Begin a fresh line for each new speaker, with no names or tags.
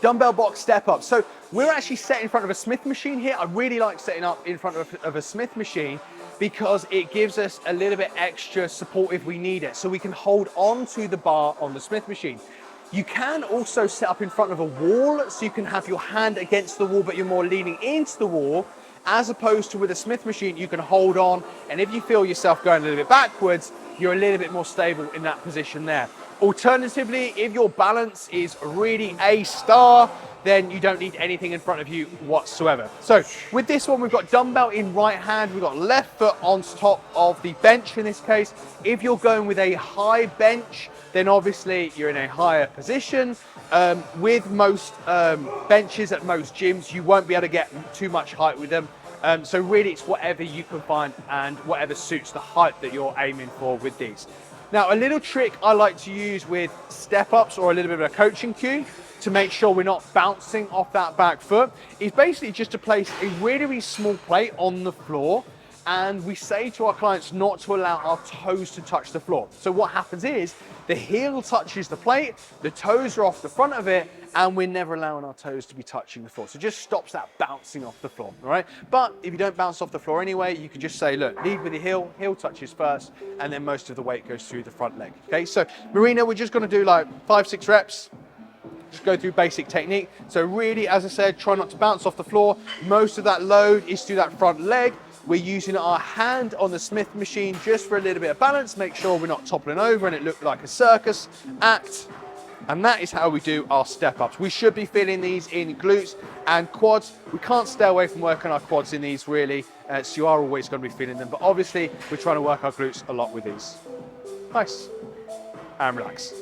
Dumbbell box step up. So we're actually set in front of a Smith machine here. I really like setting up in front of a Smith machine because it gives us a little bit extra support if we need it. So we can hold on to the bar on the Smith machine. You can also set up in front of a wall, so you can have your hand against the wall, but you're more leaning into the wall, as opposed to with a Smith machine, you can hold on, and if you feel yourself going a little bit backwards, you're a little bit more stable in that position there. Alternatively, if your balance is really A star, then you don't need anything in front of you whatsoever. So with this one, we've got dumbbell in right hand, we've got left foot on top of the bench in this case. If you're going with a high bench, then obviously you're in a higher position. With most benches at most gyms, you won't be able to get too much height with them. So really it's whatever you can find and whatever suits the height that you're aiming for with these. Now, a little trick I like to use with step-ups or a little bit of a coaching cue to make sure we're not bouncing off that back foot is basically just to place a really, really small plate on the floor, and we say to our clients not to allow our toes to touch the floor. So what happens is the heel touches the plate, the toes are off the front of it, and we're never allowing our toes to be touching the floor. So it just stops that bouncing off the floor, all right? But if you don't bounce off the floor anyway, you can just say, look, lead with your heel touches first, and then most of the weight goes through the front leg, okay? So Marina, we're just gonna do like 5-6 reps, just go through basic technique. So really, as I said, try not to bounce off the floor. Most of that load is through that front leg. We're using our hand on the Smith machine just for a little bit of balance, make sure we're not toppling over and it looks like a circus act. And that is how we do our step-ups. We should be feeling these in glutes and quads. We can't stay away from working our quads in these really, so you are always going to be feeling them. But obviously, we're trying to work our glutes a lot with these. Nice. And relax.